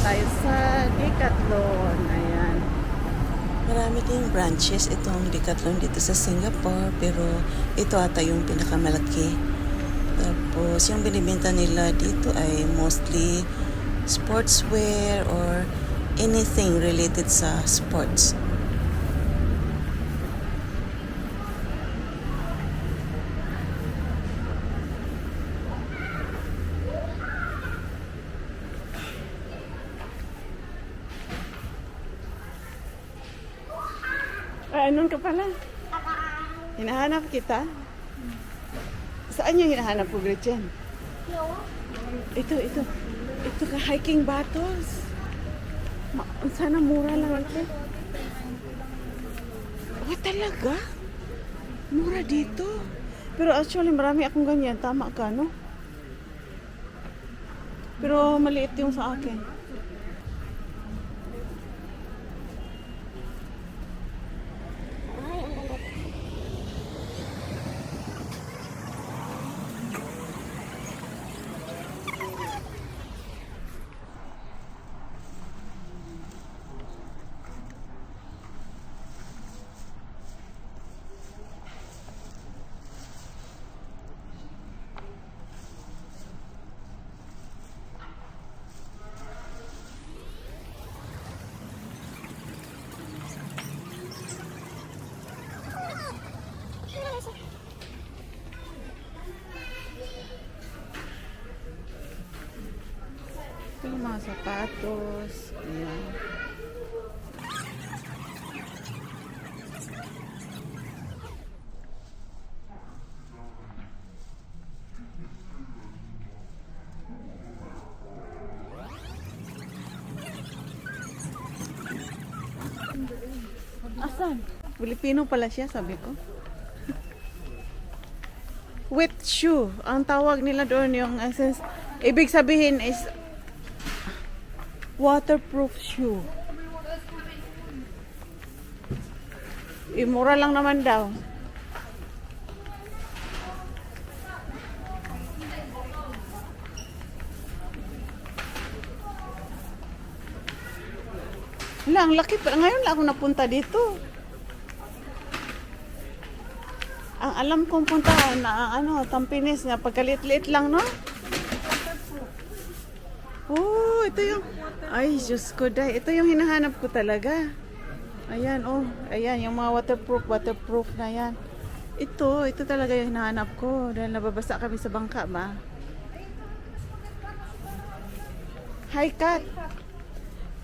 tayo sa Decathlon. Ayan. Marami ding branches itong Decathlon dito sa Singapore, pero ito ata yung pinakamalaki. Tapos yung binibenta nila dito ay mostly sportswear or anything related sa sports. Ay, anon ka pala? Hinahanap kita? Saan yung hinahanap ko, Gretchen? Ito. Ito ka, hiking battles. Sana mura lang ito. Oh, talaga? Mura dito. Pero actually, marami akong ganyan. Tama ka, no? Pero maliit yung sa akin. Ito yung mga sapatos. Ayan. Asan? Filipino pala siya, sabi ko. Wet shoe. Ang tawag nila doon yung essence. Ibig sabihin is waterproof shoe. Mura lang naman daw. Hala, ang laki pa. Ngayon lang ako napunta dito. Ang alam kong puntahan na Tampines nga pagkalit-liit lang, no? Oh, ito yung ay, Diyos ko dahil. Ito yung hinahanap ko talaga. Ayan, oh. Ayan, yung mga waterproof na yan. Ito talaga yung hinahanap ko. Dahil nababasa kami sa bangka ba? Hi, Kat.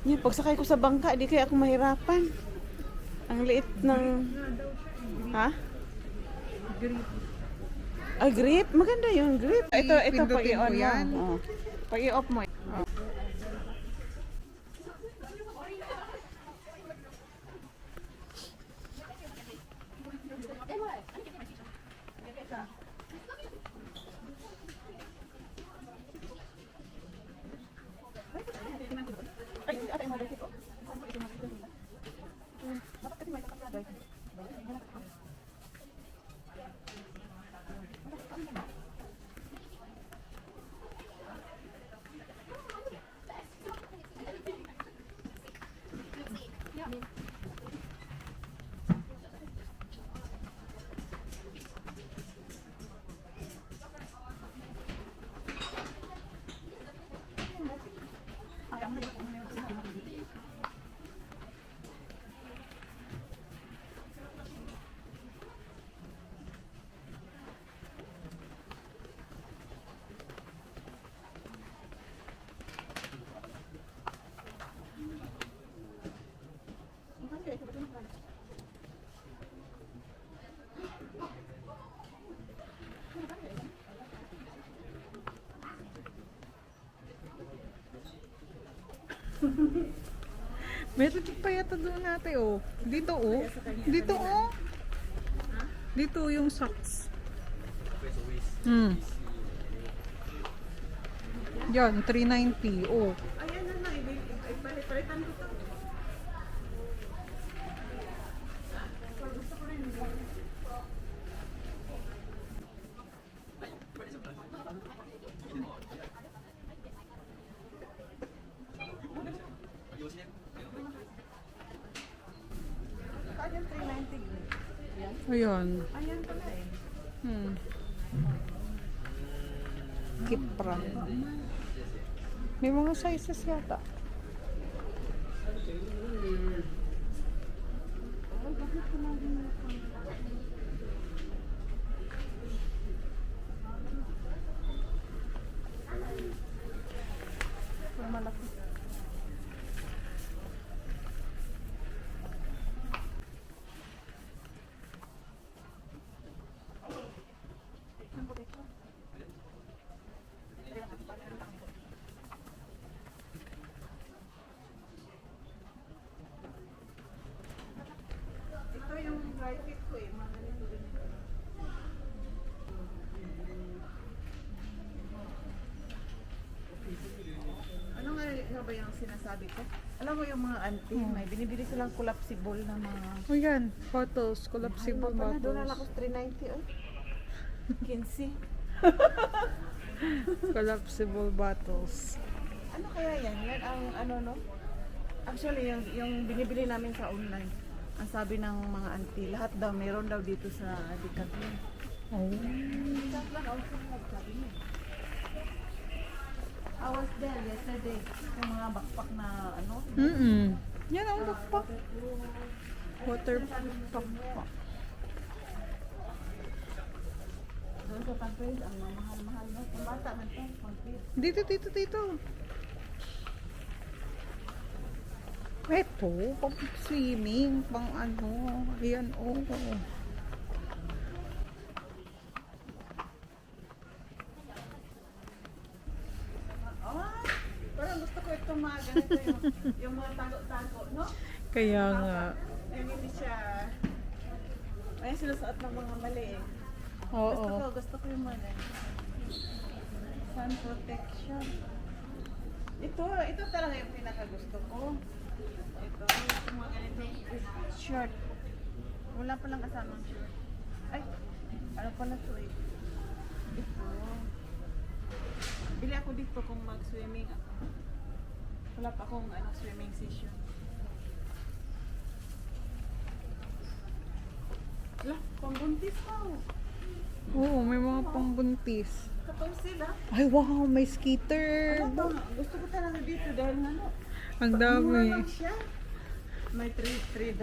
Yan, pagsakay ko sa bangka, di kaya ako mahirapan. Ang liit ng... Ha? Grip. Ay, grip? Maganda yung grip. Ito Pindutin pag-i-on mo yan. mo. Oh. Pag-i-off mo. Oh. Meron din pa yata doon natin, oh. Dito, oh. Dito, oh. Dito yung socks. Yan, 390, oh. Ayan na, palitan ko to. Ayun. Ayan pala eh. Kipra. May mga sizes yata. Malaki. Ito yung dry fit ko eh. Ano nga ba yung sinasabi ko? Alam mo yung mga auntie, may binibili silang collapsible na mga... O yan, bottles, collapsible Pala, doon na bottles. ako 390 oh. 15. Collapsible bottles. Ano kaya yan? Yan ang ano no? Actually, yung binibili namin sa online, ang sabi ng mga auntie, lahat daw, meron daw dito sa Decathlon. Oh. Decathlon also sabi niya. I was there yesterday. Yung mga backpack na ano. Yan ang backpack. Water backpack. Doon sa Tampere, ang mahal-mahal no. Kung bata man to, Tampere. Dito. Ito, pang swimming, pang ano. Ayan, oh. Ah, parang gusto ko itong mga ganito yung mga tago-tago, no? Kaya nga. Yung hindi siya, ay sinusuot ng mga mali eh. Oo. Gusto ko yung mga ganito. Sun protection. Ito talaga yung pinakagusto ko. Ito, yung mga ganito. Shirt. Wala palang kasamang shirt. Ay, ano pala to eh. Ito. Bili ako dito kung mag-swimming ako. Wala pa akong swimming session. Wala, pangbuntis pa oh. Oo, may mga pangbuntis. Katong sila. Ay, wow, may skater. Ano ba? Gusto ko talaga dito dahil ano. Ang Mura dami. lang siya. May $3.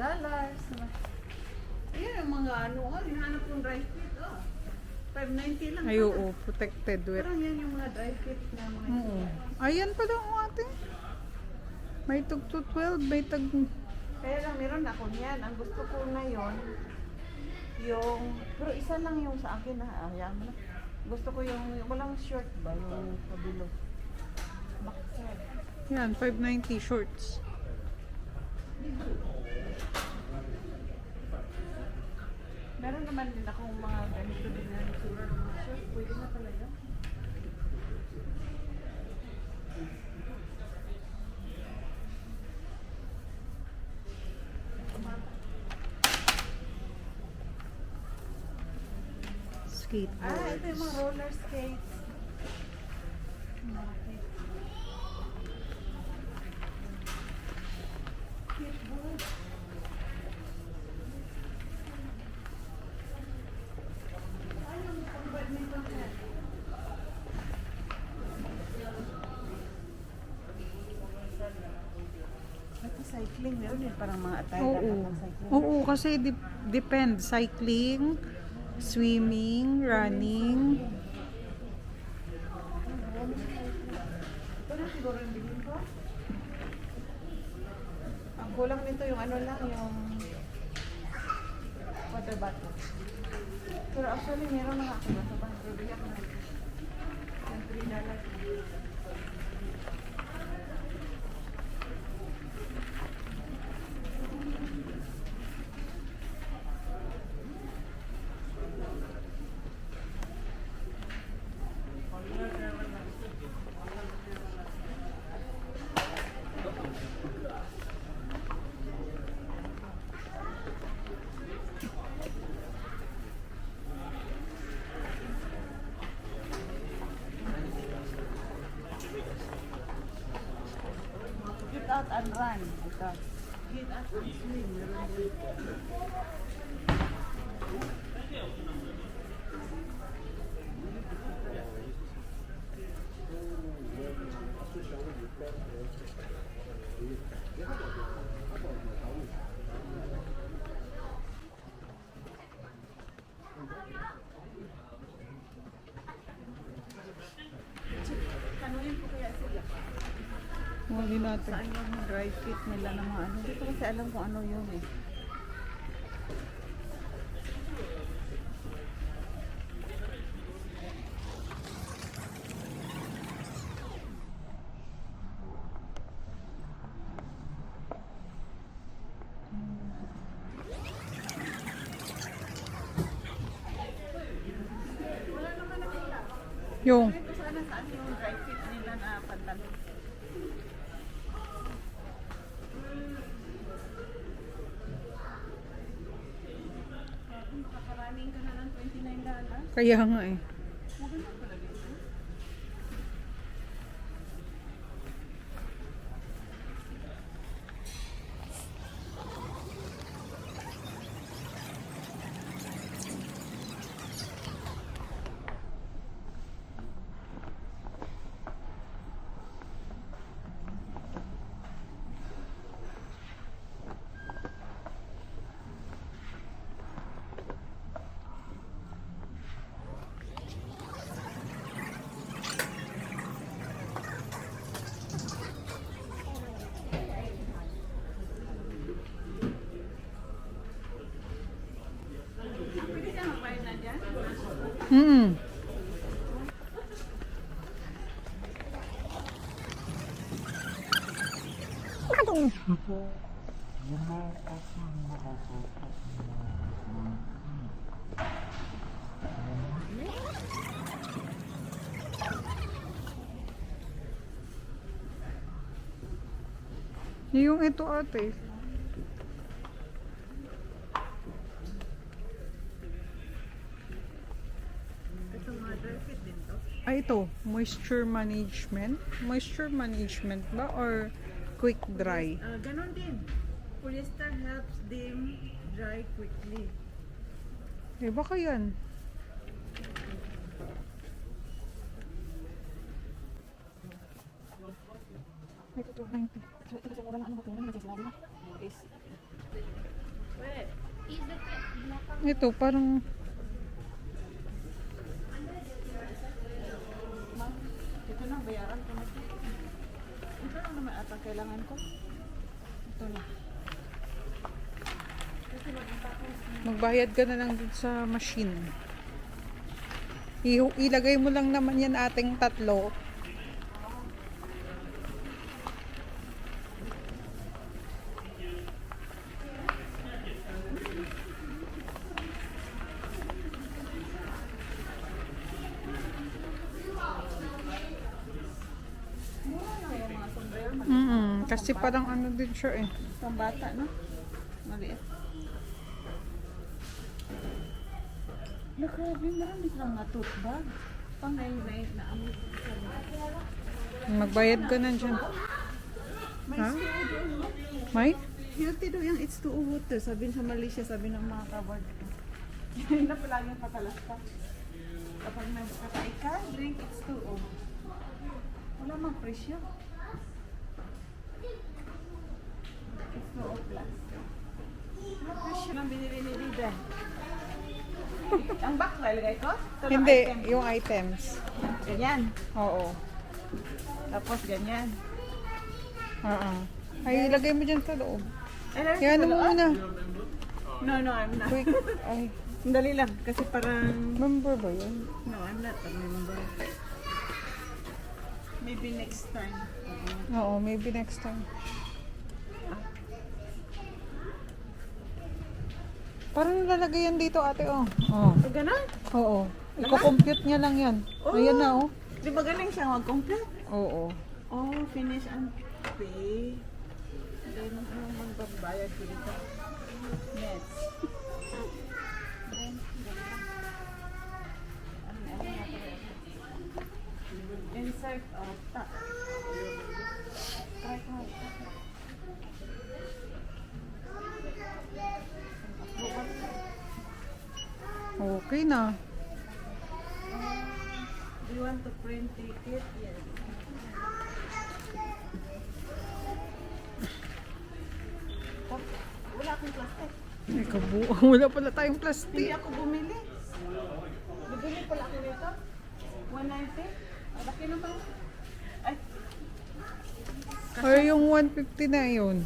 Ayan yung mga ano. Hinahanap yung dry fit. Oh. $5.90 lang. Ay, oo, protected with. Parang yan yung mga dry fit na mga Oo. Ayan pala ang ate. May tug to 12, may tag... Kaya lang meron ako niyan. Ang gusto ko ngayon, yung... Pero isa lang yung sa akin na. Ayan mo na. Gusto ko yung walang short ba? Yung kabilo. Boxer. Yan, 590 shorts. Meron naman din akong mga ganito din na sura ng mga short. Pwede na talaga. Skateboard. Ito yung mga roller skates. Skateboard. Ayun, pang badminton yan. Ito cycling, meron din parang mga attire Oo. ng cycling. Oo, kasi depend. Cycling, swimming, running. Ito na siguro yung bilhin ko. Ang kulang nito yung ano lang, yung water bottle. Pero actually, meron na ako. Nasa bang bibili ako ng $3. Get out and run. Ito. Get out and swim. Meron din. Huli natin. Saan yung dry fit nila ng mga ano? Dito kasi alam kung ano yun eh. Yung, Dito sana saan yung dry fit nila na pantalon. Makakaraning ka na ng $29. kaya nga eh. Maganda pala dito. Pwede ka magbayad na dyan? Mm. Yung ito ate. Ito mga dry fit din to. Ay, ito. Moisture management. Moisture management ba? Or quick dry? Ganon din. Polyester helps them dry quickly. Eh, baka yan. Ito, 290. Ito, parang... Ito na, bayaran ko na. Ito na naman ata kailangan ko. Ito na. Magbayad ka na lang dun sa machine. Ilagay mo lang naman yan ating tatlo. Kasi parang ano din siya eh. Pambata, no? Maliit. Grabe, marami silang mga tote bag. Pang nai na amoy ko sa Magbayad ka na dyan. May Ha? store doon, no? May? Healthy daw yung H2O water. Sabi sa Malaysia, sabi ng mga kabard ko. Yun na pala yung patalasta. Kapag nagkakay ka, drink H2O. Wala mang presyo. H2O plus. Wala presyo lang binili ni Rida. Ang box na ilagay ko? Ito lang Hindi, item. yung items. Ganyan. Oo. Tapos ganyan. Oo. Ay, ilagay mo dyan sa loob. Ay, Yan mo muna. No, I'm not. Quick. Ay, Dali lang. Kasi parang... member ba yun? No, I'm not a member. Maybe next time. Oo, maybe next time. Parang nilalagay yan dito ate, oh. Oh. So, ganun? Oo. Iko-compute niya lang yan. Ayan na, oh. Di ba galing siya mag-complete? Oo. Oh, finish and pay. Then, ano magbabayad ko dito? Yes. Then, insert of tax. Try ko. Okay na. Do you want to print ticket? Yes. Wala akong plastic. Ay, wala pala tayong Hindi plastic. ako bumili. Bumili pala ako nito. 190. Laki na ba? Ay. Or yung 150 na yun.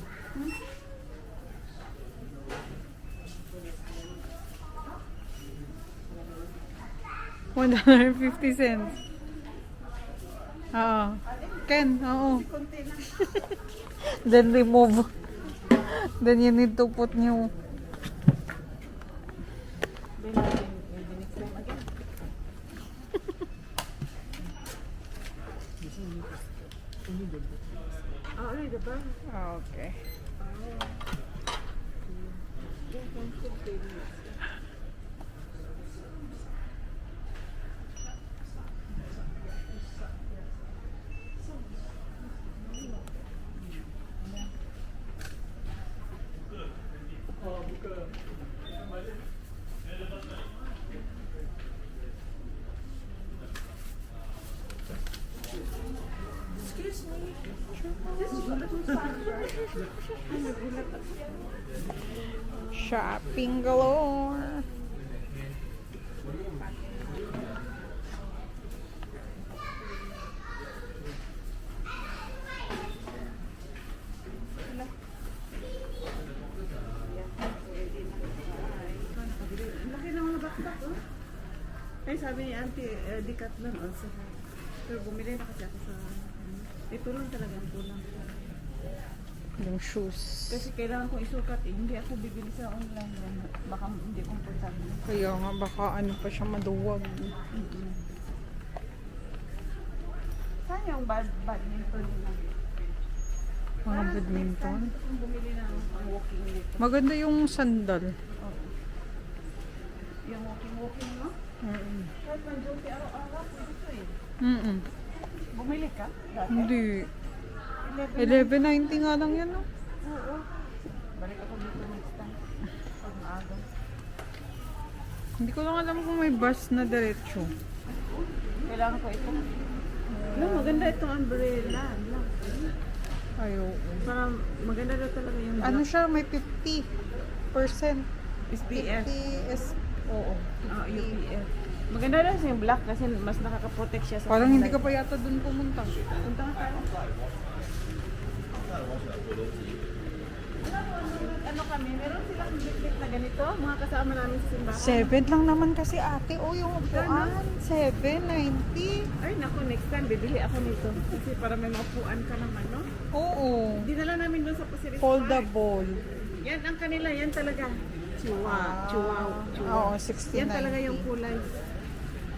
$1.50. Oo. Ken, oo. Then remove. Then you need to put new. Okay. Shopping galore. Laki ng mga backpack, oh. Ay, sabi ni Auntie, Decathlon also. Pero bumili na kasi ako sa... Ito lang talaga ang kulang. Yung shoes. Kasi kailangan kong isukat eh. Hindi ako bibili sa online. Baka hindi komportable. Kaya nga baka ano pa siya maduwag. Saan yung badminton nila? Mga badminton. Gusto kong bumili ng walking dito. Maganda yung sandal. Oh. Yung walking, no? Kahit man-duty araw-araw, ito eh. Bumili ka? Dati? Hindi. 11.90 nga lang yan, no? Oo. Balik ako dito next time. Pag maaga. Hindi ko lang alam kung may bus na diretso. Kailangan ko ito. No, maganda itong umbrella. No. Ayo. Para maganda daw talaga yung Ano siya? May 50%. SPF. 50 is... Oo. UPF. Maganda daw yung black kasi mas nakaka-protect siya sa Parang hindi sunlight. ka pa yata dun pumunta. Punta ka tayo. Ano kami, meron silang bit na ganito, mga kasama namin sa simbahan. 7 lang naman kasi ate. O yung upuan. 7.90. Ay naku, next time bibili ako nito. Kasi para may maupuan ka naman, no? Oo. Dinala namin doon sa Pacific Park. Foldable. Yan ang kanila, yan talaga. Chihuahua. Oo, 60.90. Yan talaga yung kulay.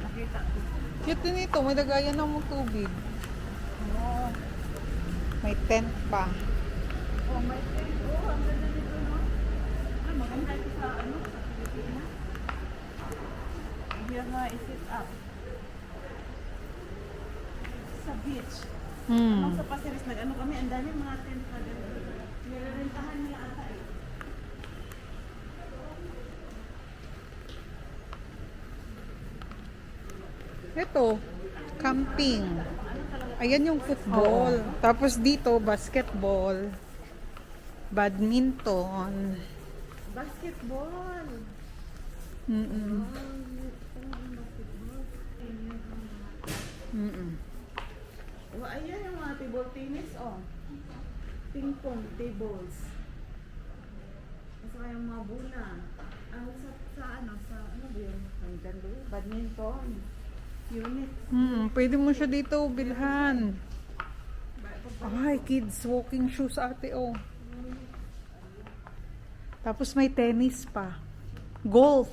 Nakita ko. Cute din ito. May lagayan ng tubig. Oh, May tent pa. oh my God. Oh, ang ganda nito, no? Ah, maganda ito sa ano? Sa Pilipinas. Here na i-sit up. Sa beach. Ano sa Pacific, nag-ano kami, ang dami mga tent na ganito. Nirerentahan nila ata eh. Ito, camping. Ayan yung football. Tapos dito, basketball. Badminton. Basketball. Mm-mm. Mm-mm. Oh, ayan yung mga table tennis, oh. Ping pong tables. At saka yung mga bola. Sa ano ba yun? Hanggang doon? Badminton. Unit. Pwede mo siya dito bilhan. Ay, kids walking shoes ate, oh. Tapos may tennis pa. Golf.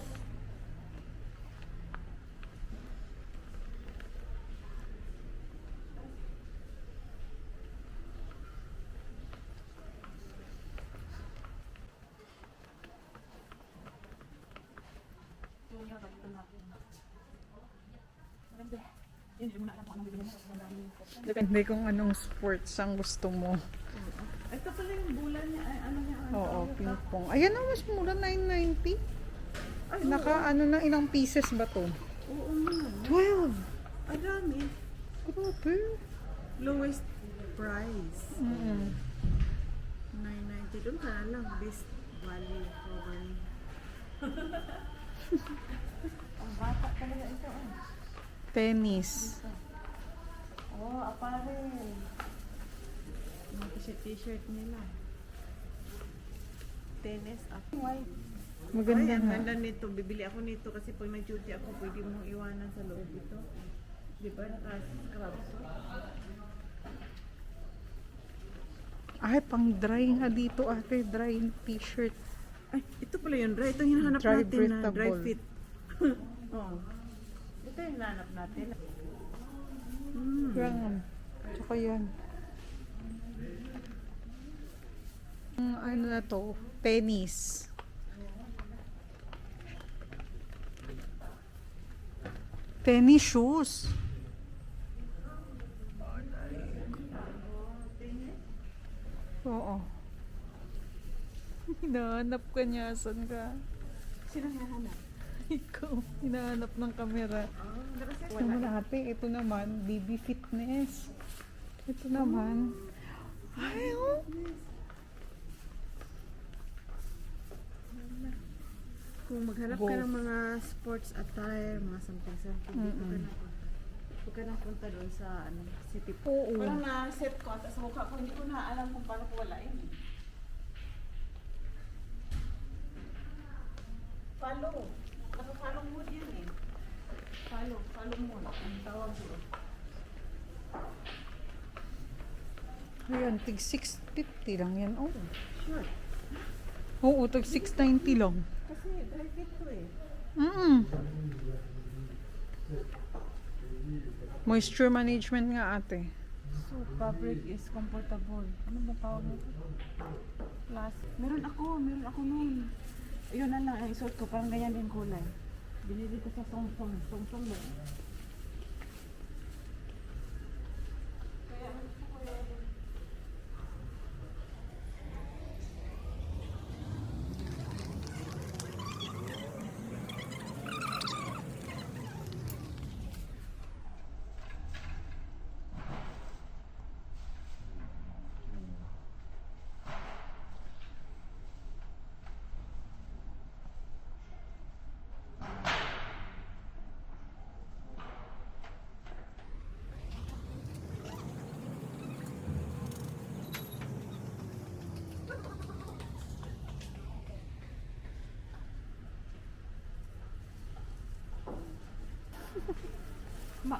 Depende kung anong sports ang gusto mo. Ito pala yung bola niya. Ay, ano niya? Ano Oo, tawag? ping pong. Ayan na, mas mura, 9.90. Ay, Naka, ano na, ilang pieces ba to? oo nga. 12. Ang dami. Grabe. Lowest price. 990. Doon ka na lang. Best value for money. Ang bata talaga ito. Tennis. Oh, apparel. Mga t-shirt nila. Tennis up. White. Maganda Ay, ang nga. ganda nito. Bibili ako nito kasi pag nag-duty ako, pwede mong iwanan sa loob ito. Di ba? Naka-scrub to. Ay, pang dry nga dito ate. Dry t-shirt. Ay, ito pala yun, dry. Ito yung hinahanap Dry natin na dry breathable. fit. Oo. Ito yung hinahanap natin. Yan. Tsaka yan. Ano na to? Tennis. Tennis shoes. Oo. Hinahanap ka niya. Saan ka? Sino hinahanap? Ikaw. Hinahanap ng kamera. Wala. Naman ate, ito naman, BB Fitness. Ito naman. Ay, oh. Kung maghanap Golf. ka ng mga sports attire, mga something, huwag ka na punta doon sa city. Oo. Parang na-set ko at sa mukha ko, hindi ko na alam kung paano ko walain. Follow. Naka-follow mode yan eh. Follow mode. Ang tawag doon. Ayan, tig 650 lang yan. Oh. Sure. Oo, tig 690 lang. Kasi dry fit ko eh. Moisture management nga ate. So, fabric is comfortable. Ano ba tawag nito? Plus, meron ako nun. Yun na lang, ang isuot ko, parang ganyan din kulay. Binili ko sa Song ba?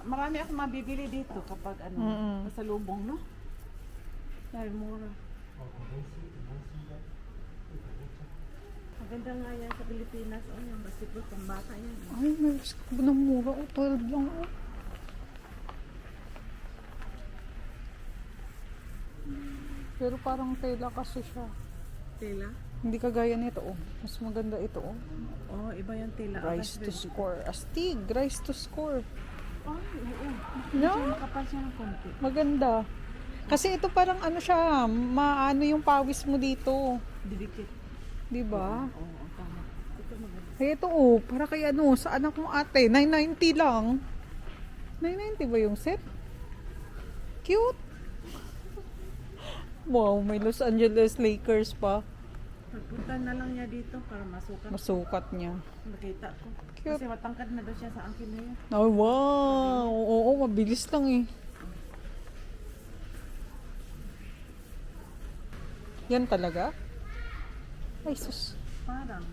Marami ako mabibili dito kapag pasalubong, no? Dahil mura. Maganda nga yan sa Pilipinas. Oh, yung basketball pang bata yan. Ay, may basketball na mura. Oh, 12 lang. Oh. Pero parang tela kasi siya. Tela? Hindi kagaya nito. Oh. Mas maganda ito. Oh. Oh, iba yung tela. Rise to score. Astig. Rise to score. Ay, oo. No? Makapal siya ng konti. Maganda. Kasi ito parang ano siya, maano yung pawis mo dito. Didikit. Di ba? Oo, tama. Ito maganda. Ay, ito oh, para kay ano, sa anak mo ate, 990 lang. 990 ba yung set? Cute. Wow, may Los Angeles Lakers pa. Pagpunta na lang niya dito para masukat. Masukat niya. Nakita ko. Cute. Kasi matangkad na daw siya sa angkin na yan. Ay, wow. Oo, mabilis lang eh. Yan talaga? Ay, sus. Parang.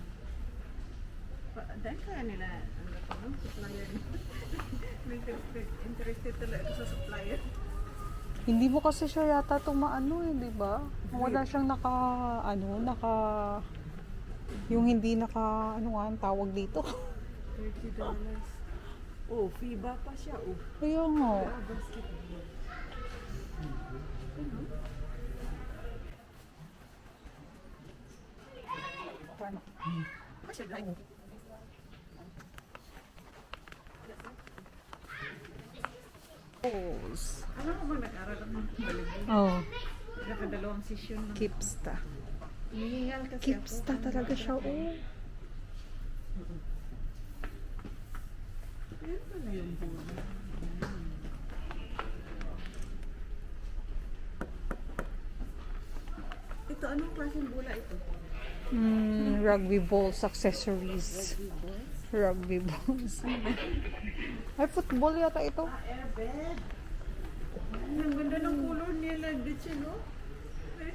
Dahil kaya nila, ano pa, no? Supplier. May interested talaga sa supplier. Hindi mo kasi siya yata tumaano eh, di ba? Wala siyang yung hindi naka, ano nga ang tawag dito? $30. Oh, FIBA pa siya, oh. Kaya nga. Ah, basketball. Pose. Ano ko ba nag-aral ako ng volleyball? Oh, Nakadalawang session lang. kipsta. Hinihingal kasi Kipsta ako. talaga siya, oh. Ayan pala yung bola. Ito, anong klaseng bola ito? Rugby balls accessories. Rugby balls. Ay, football yata ito. Airbed. Ang ganda ng color nila, bitch, no?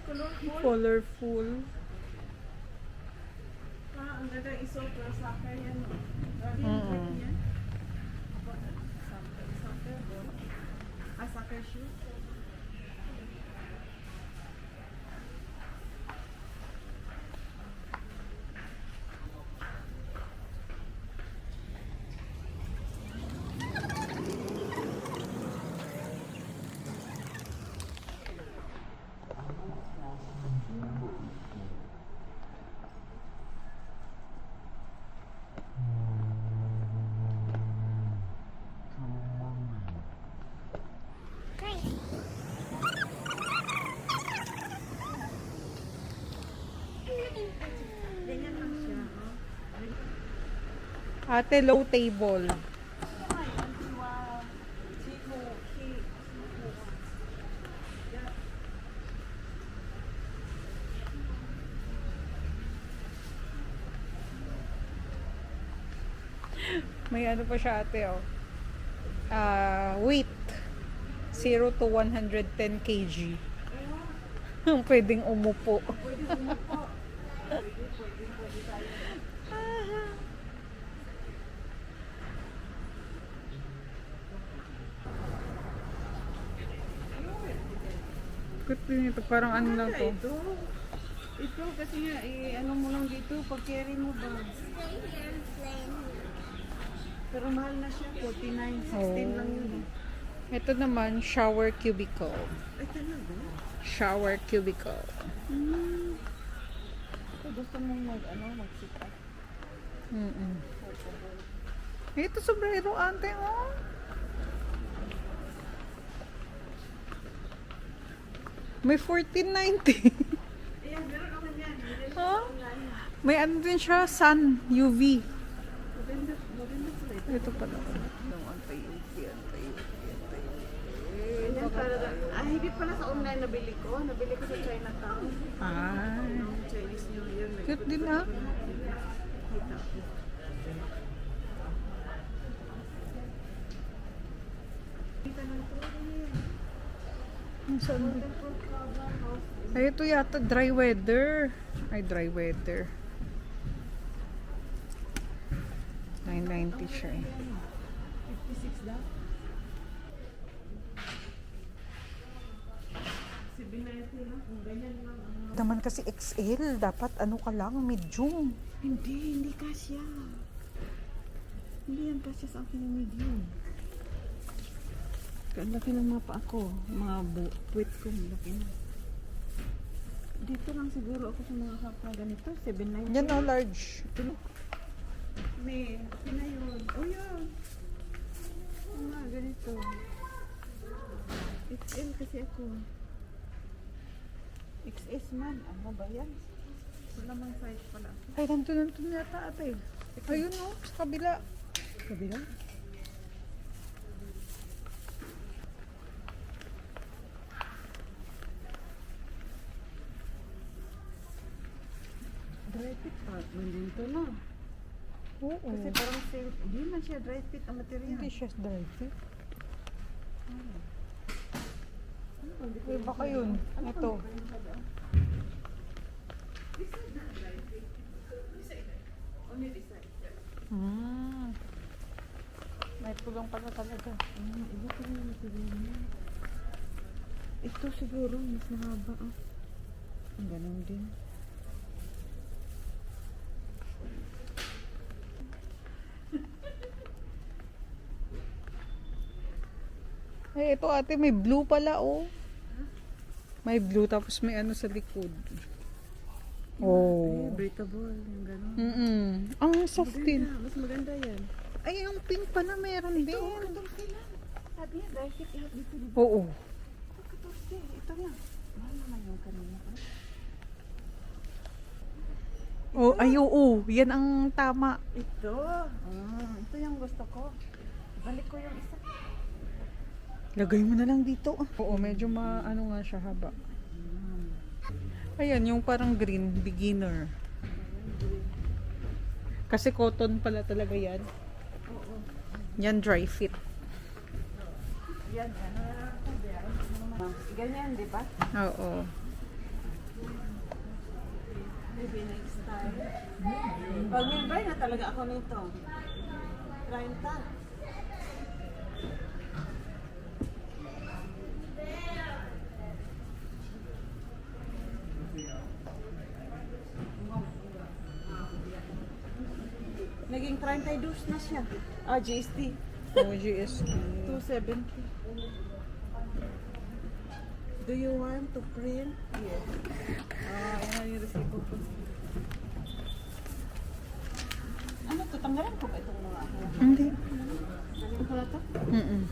colorful. Colorful. Ang ganda isuot para soccer yan. Grabe yung Mm. work niya. Soccer ball. Soccer shoe. Ganyan lang siya. Ate, low table. Wow. Chico. May ano pa siya ate, oh. Weight. 0 to 110 kg. Pwedeng umupo. Pwede umupo. Pwede tayo. Good din ito. Parang ano lang to. Ito kasi nga, ano mo lang dito, pag-carry mo bags. Pero mahal na siya, 49, 16 lang yun. Ito naman, shower cubicle. Ay, talaga? Shower cubicle. Kung gusto mong mag-sita. Mm-mm. Ito, sombrero ante, oh. May 1490. Ayan, meron naman yan. Oh? May ano din siya, sun, UV. Maganda pala ito. Ito pala. Ganyan talaga. Higit pala sa online nabili ko. Nabili ko sa Chinatown. Ah. Yung Chinese New Year. Cute din, ah. Kita ko. Kita ng Saan? Ay, ito yata dry weather. Ay, dry weather. 990 siya eh. 56 daw. 790 lang. Kung ganyan lang ang... Naman kasi XL, dapat ano ka lang, medium. Hindi kasya. Hindi yan kasya sa akin yung medium. Ang laki ng mga paa ko. Mga puwet ko, laki na. Dito lang siguro ako sa mga kapwa ganito. 790. Yan o, large. May, laki na yun. Oh, yun. Mga ganito. XL kasi ako. XS man. Ano ba yan? Wala mang size pala. Ay, nandun yata ate. Ayun o, sa kabila. Kabila? Dry fit pa. Nandito na. Oo. Kasi parang sale. Hindi man siya dry fit ang material. Hindi siya dry fit. Hindi ko Ay, baka yun. Ito. Only this side. May tulong pala talaga. Iba pa rin yung material niya. Ito siguro mas mahaba. Ang ganun din. Ay, ito ate, may blue pala oh. May blue tapos may ano sa likod. Oh. Breathable. Yung ganun. Ang soft din. Maganda. Mas maganda yan. Ay, yung pink pala meron din. Itong sila. Sabi niya, dry fit lahat dito. Oo. 14. Ito na. Mahal naman yung kanina. Oh, ay, oo. Yan ang tama. Ito. Ito yung gusto ko. Balik ko yung isa. Lagay mo na lang dito. Oo, medyo ano nga siya haba. Ayan, yung parang green, beginner. Kasi cotton pala talaga yan. Oo. Yan dry fit. Yan. Ganyan, di ba? Oo. Maybe next time. Pag member na talaga ako nito. 30. Naging 32 na siya. Ah, GST. Oh, GST. 270. Do you want to print? Yes. Ah, yan yung resibo ko. Ano to? Tanggalan ko ba itong mga ako? Hindi. Galing ko na to? Mm-mm.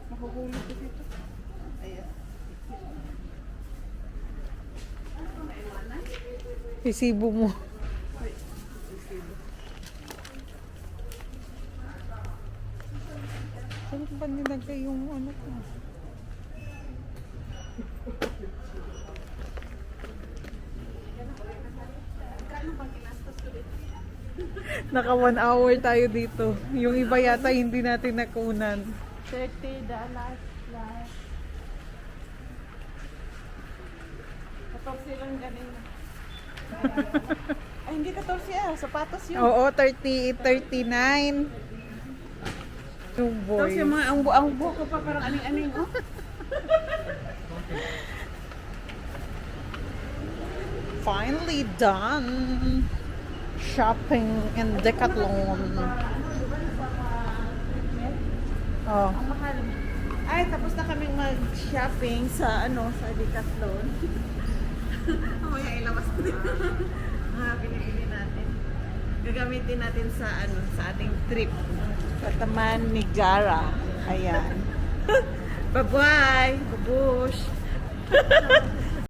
Mahuhulog ko dito. Ayan. Resibo mo. Saan ba nilagay yung ano ko? Naka 1 hour tayo dito. Yung iba yata hindi natin nakunan. $30 plus. 14 lang ganina. Ay, hindi 14 ah. Sapatos yun. Oo, 30, 39. Yung Tapos boy. yung mga ang buhok ko pa parang aning-aning. Oh. Finally done. Shopping in Decathlon. Oh. Ang mahal. Ay, tapos na kaming mag-shopping sa sa Decathlon. Mamaya ilabas ko din. Mga binibili natin. Gagamitin natin sa sa ating trip. Sa Taman ni Gara. Ayan. Bye-bye. Babush.